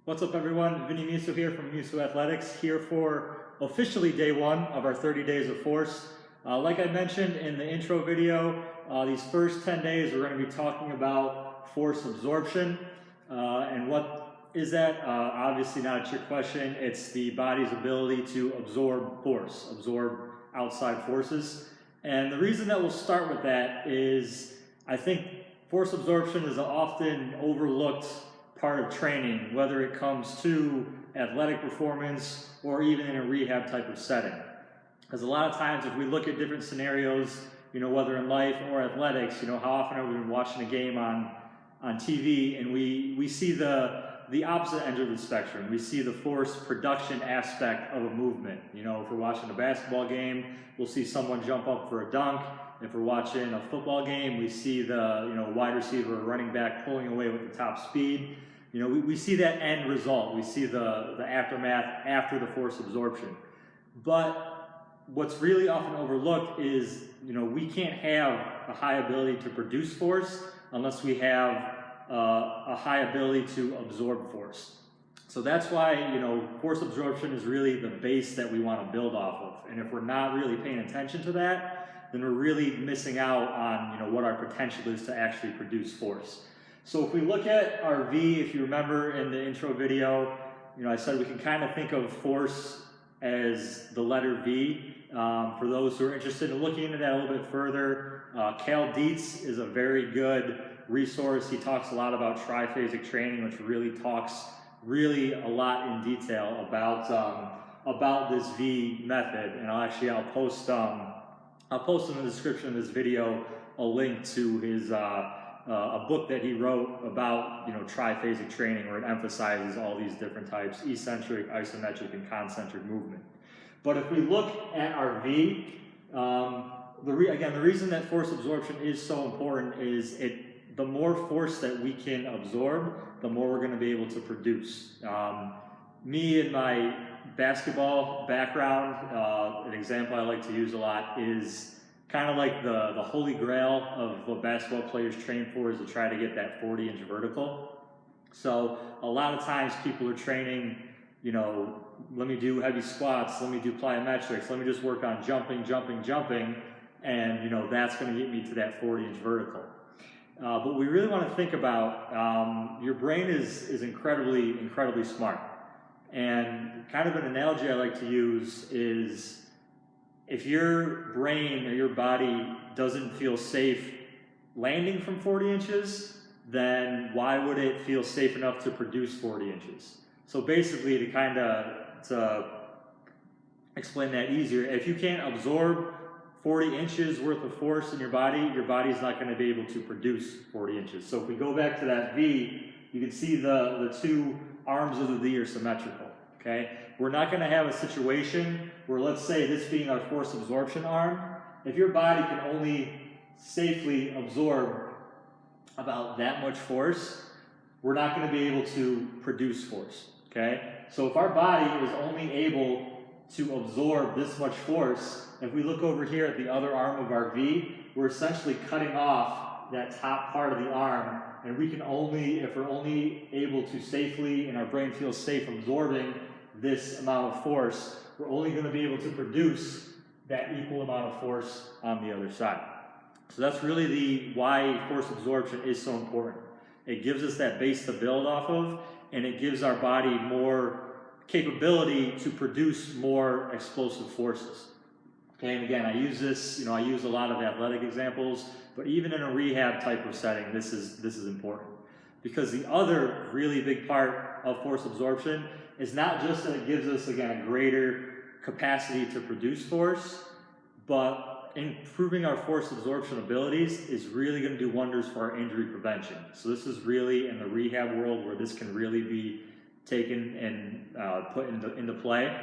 What's up, everyone? Vinny Musso here from Musso Athletics, here for officially day one of our 30 days of force. Like I mentioned in the intro video, these first 10 days we're going to be talking about force absorption. And what is that? Obviously not a trick question. It's the body's ability to absorb force, absorb outside forces. And the reason that we'll start with that is I think force absorption is an often overlooked part of training, whether it comes to athletic performance or even in a rehab type of setting. Because a lot of times if we look at different scenarios, whether in life or athletics, how often have we been watching a game on TV and we see the opposite end of the spectrum. We see the force production aspect of a movement. If we're watching a basketball game, we'll see someone jump up for a dunk. If we're watching a football game, we see the wide receiver or running back pulling away with the top speed. We see that end result. We see the aftermath after the force absorption. But what's really often overlooked is, we can't have a high ability to produce force unless we have a high ability to absorb force. So that's why, force absorption is really the base that we want to build off of. And if we're not really paying attention to that, then we're really missing out on, what our potential is to actually produce force. So if we look at our V, if you remember in the intro video, I said we can kind of think of force as the letter V. For those who are interested in looking into that a little bit further, Cal Dietz is a very good resource. He talks a lot about triphasic training, which really talks a lot in detail about this V method. And I'll post in the description of this video a link to his a book that he wrote about triphasic training, where it emphasizes all these different types: eccentric, isometric, and concentric movement. But if we look at our V, the reason that force absorption is so important is the more force that we can absorb, the more we're going to be able to produce. Me and my basketball background, an example I like to use a lot is kind of like the holy grail of what basketball players train for, is to try to get that 40-inch vertical. So a lot of times people are training, let me do heavy squats, let me do plyometrics, let me just work on jumping, and that's going to get me to that 40-inch vertical. But we really want to think about, your brain is incredibly smart. And kind of an analogy I like to use is, if your brain or your body doesn't feel safe landing from 40 inches, then why would it feel safe enough to produce 40 inches? So basically, to explain that easier, if you can't absorb 40 inches worth of force in your body's not going to be able to produce 40 inches. So if we go back to that V, you can see the two arms of the V are symmetrical. Okay, we're not going to have a situation where, let's say this being our force absorption arm, if your body can only safely absorb about that much force, we're not going to be able to produce force. Okay, so if our body is only able to absorb this much force, if we look over here at the other arm of our V, we're essentially cutting off that top part of the arm, and we can only, if we're only able to safely, and our brain feels safe absorbing this amount of force, we're only going to be able to produce that equal amount of force on the other side. So that's really why force absorption is so important. It gives us that base to build off of, and it gives our body more capability to produce more explosive forces. Okay, and again, I use this, I use a lot of athletic examples, but even in a rehab type of setting, this is important. Because the other really big part of force absorption is not just that it gives us, again, a greater capacity to produce force, but improving our force absorption abilities is really going to do wonders for our injury prevention. So this is really in the rehab world where this can really be taken and put into play.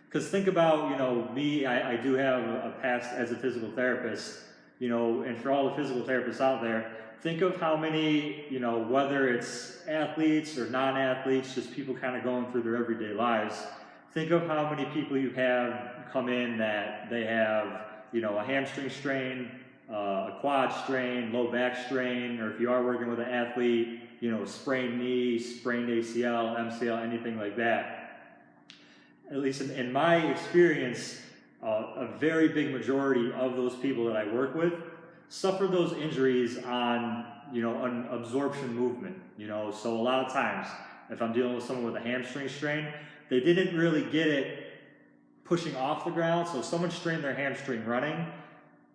Because think about, me, I do have a past as a physical therapist, and for all the physical therapists out there, think of how many, whether it's athletes or non-athletes, just people kind of going through their everyday lives, think of how many people you have come in that they have, a hamstring strain, a quad strain, low back strain, or if you are working with an athlete, sprained knee, sprained ACL, MCL, anything like that. At least in my experience, a very big majority of those people that I work with suffer those injuries on, an absorption movement. So a lot of times, if I'm dealing with someone with a hamstring strain, they didn't really get it pushing off the ground. So if someone strained their hamstring running,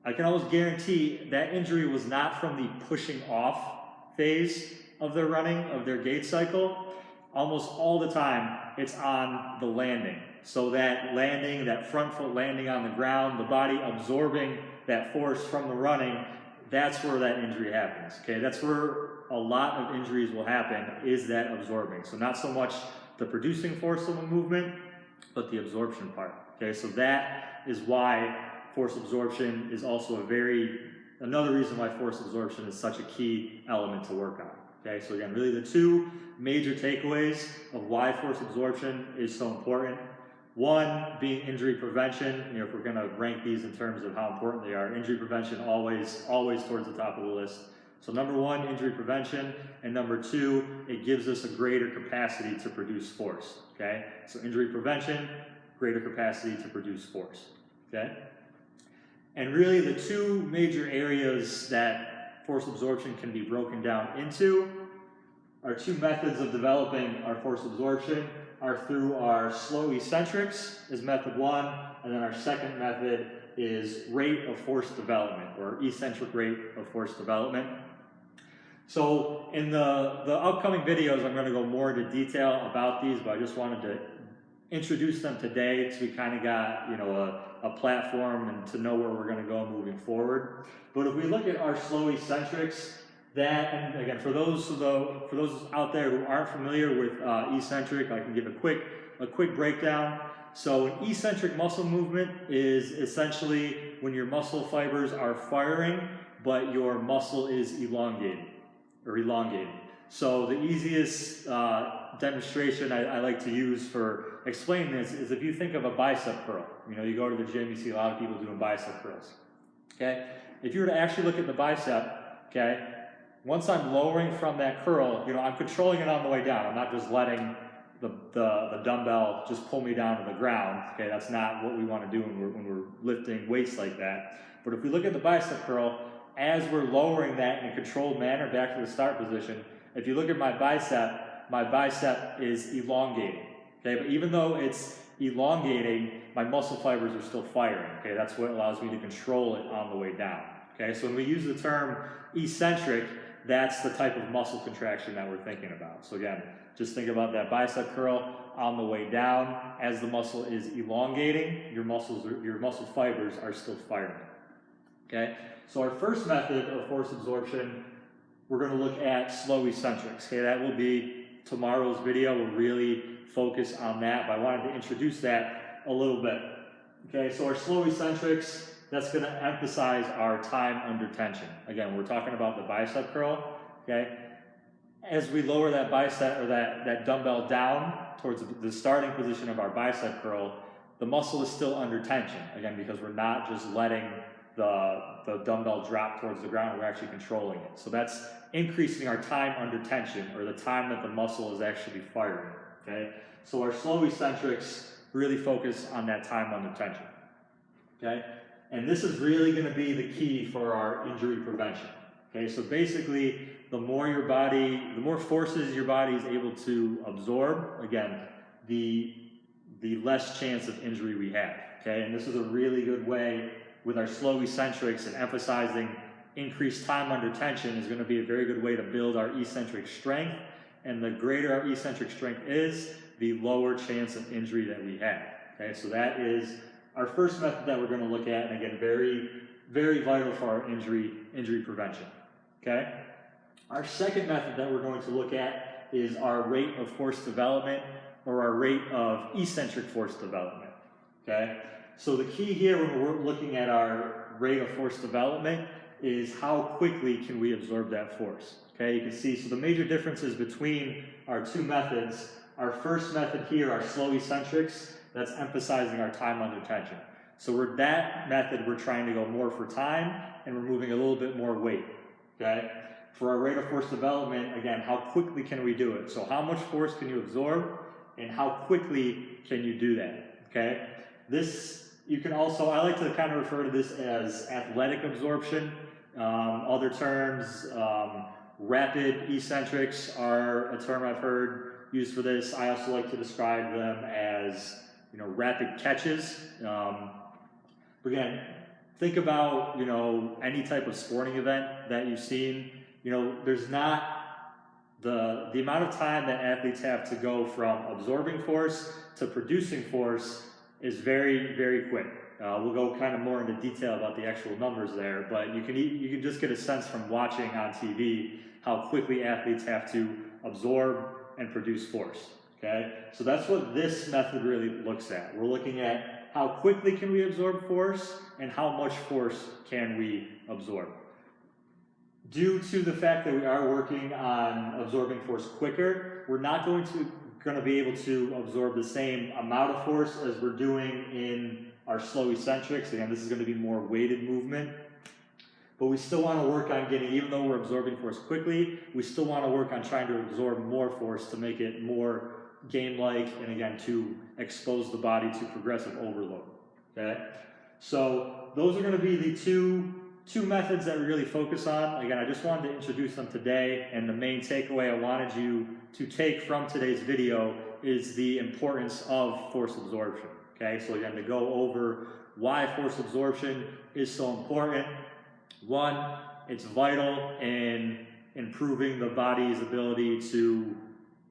I can almost guarantee that injury was not from the pushing off phase of their running, of their gait cycle. Almost all the time, it's on the landing. So that landing, that front foot landing on the ground, the body absorbing that force from the running, that's where that injury happens, okay? That's where a lot of injuries will happen, is that absorbing. So not so much the producing force of a movement, but the absorption part, okay? So that is why force absorption is also another reason why force absorption is such a key element to work on, okay? So again, really the two major takeaways of why force absorption is so important. One being injury prevention. If we're going to rank these in terms of how important they are, injury prevention always towards the top of the list. So number one, injury prevention, and number two, it gives us a greater capacity to produce force, okay? So injury prevention, greater capacity to produce force, okay? And really the two major areas that force absorption can be broken down into, our two methods of developing our force absorption are through our slow eccentrics is method one, and then our second method is rate of force development, or eccentric rate of force development. So in the upcoming videos, I'm going to go more into detail about these, but I just wanted to introduce them today so we kind of got a platform and to know where we're going to go moving forward. But if we look at our slow eccentrics, and again, for those out there who aren't familiar with eccentric, I can give a quick breakdown. So an eccentric muscle movement is essentially when your muscle fibers are firing, but your muscle is elongated. So the easiest demonstration I like to use for explaining this is if you think of a bicep curl. You go to the gym, you see a lot of people doing bicep curls. Okay, if you were to actually look at the bicep, okay. Once I'm lowering from that curl, I'm controlling it on the way down. I'm not just letting the dumbbell just pull me down to the ground. Okay, that's not what we want to do when we're lifting weights like that. But if we look at the bicep curl, as we're lowering that in a controlled manner back to the start position, if you look at my bicep is elongating. Okay, but even though it's elongating, my muscle fibers are still firing. Okay, that's what allows me to control it on the way down. Okay, so when we use the term eccentric, that's the type of muscle contraction that we're thinking about. So again, just think about that bicep curl on the way down. As the muscle is elongating, your muscle fibers are still firing. Okay, so our first method of force absorption, we're going to look at slow eccentrics. Okay, that will be tomorrow's video. We'll really focus on that, but I wanted to introduce that a little bit. Okay, so our slow eccentrics, that's going to emphasize our time under tension. Again, we're talking about the bicep curl, okay? As we lower that bicep or that dumbbell down towards the starting position of our bicep curl, the muscle is still under tension. Again, because we're not just letting the dumbbell drop towards the ground, we're actually controlling it. So that's increasing our time under tension, or the time that the muscle is actually firing, okay? So our slow eccentrics really focus on that time under tension, okay? And this is really going to be the key for our injury prevention. Okay, so basically, the more forces your body is able to absorb, again, the less chance of injury we have. Okay, and this is a really good way with our slow eccentrics, and emphasizing increased time under tension is going to be a very good way to build our eccentric strength. And the greater our eccentric strength is, the lower chance of injury that we have. Okay, so that is our first method that we're going to look at, and again, very, very vital for our injury prevention, okay? Our second method that we're going to look at is our rate of force development, or our rate of eccentric force development, okay? So the key here when we're looking at our rate of force development is how quickly can we absorb that force, okay? You can see, so the major differences between our two methods, our first method here, our slow eccentrics, that's emphasizing our time under tension. So that method, we're trying to go more for time, and we're moving a little bit more weight, okay? For our rate of force development, again, how quickly can we do it? So how much force can you absorb and how quickly can you do that, okay? This, you can also, I like to kind of refer to this as athletic absorption. Other terms, rapid eccentrics are a term I've heard used for this. I also like to describe them as, rapid catches. Again, think about, any type of sporting event that you've seen. There's not the amount of time that athletes have to go from absorbing force to producing force is very, very quick. We'll go kind of more into detail about the actual numbers there, but you can just get a sense from watching on TV how quickly athletes have to absorb and produce force, okay? So that's what this method really looks at. We're looking at how quickly can we absorb force and how much force can we absorb. Due to the fact that we are working on absorbing force quicker, we're not going to be able to absorb the same amount of force as we're doing in our slow eccentrics. Again, this is going to be more weighted movement, but we still want to work on getting, even though we're absorbing force quickly, we still want to work on trying to absorb more force to make it more game-like, and again, to expose the body to progressive overload, okay? So those are going to be the two methods that we really focus on. Again, I just wanted to introduce them today, and the main takeaway I wanted you to take from today's video is the importance of force absorption, okay? So again, to go over why force absorption is so important. One, it's vital in improving the body's ability to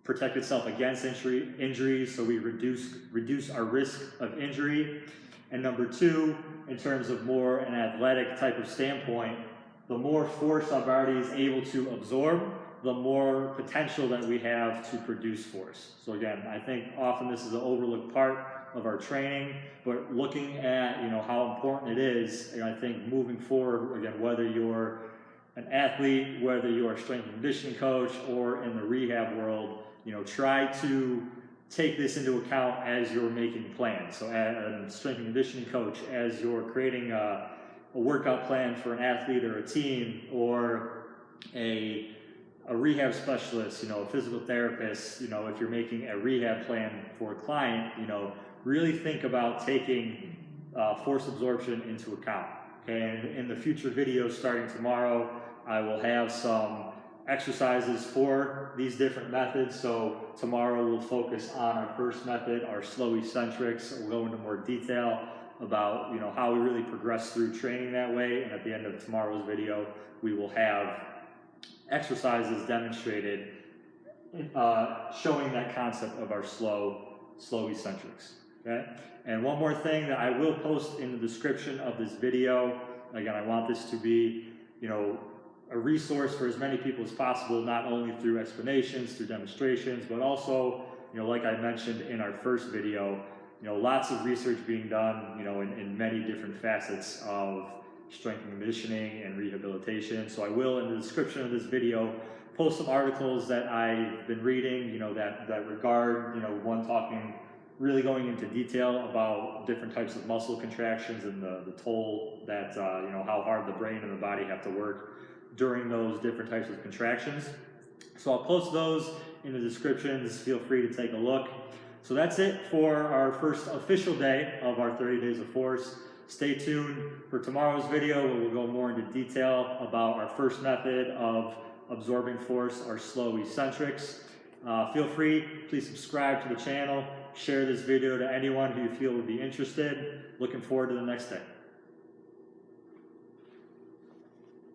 protect itself against injuries, so we reduce our risk of injury. And number two, in terms of more an athletic type of standpoint, the more force our body is able to absorb, the more potential that we have to produce force. So again, I think often this is an overlooked part of our training, but looking at how important it is, and I think moving forward, again, whether you're an athlete, whether you're a strength and conditioning coach, or in the rehab world, try to take this into account as you're making plans. So as a strength and conditioning coach, as you're creating a workout plan for an athlete or a team, or a rehab specialist, a physical therapist, if you're making a rehab plan for a client, really think about taking force absorption into account. Okay, and in the future videos starting tomorrow, I will have some exercises for these different methods. So tomorrow we'll focus on our first method, our slow eccentrics. We'll go into more detail about how we really progress through training that way. And at the end of tomorrow's video, we will have exercises demonstrated showing that concept of our slow eccentrics. Okay? And one more thing that I will post in the description of this video. Again, I want this to be, a resource for as many people as possible, not only through explanations, through demonstrations, but also, like I mentioned in our first video, lots of research being done, in many different facets of strength and conditioning and rehabilitation. So I will, in the description of this video, post some articles that I've been reading, that regard, one talking, really going into detail about different types of muscle contractions and the toll that, how hard the brain and the body have to work during those different types of contractions. So I'll post those in the descriptions. Feel free to take a look. So that's it for our first official day of our 30 Days of Force. Stay tuned for tomorrow's video where we'll go more into detail about our first method of absorbing force, our slow eccentrics. Feel free, please subscribe to the channel, share this video to anyone who you feel would be interested. Looking forward to the next day.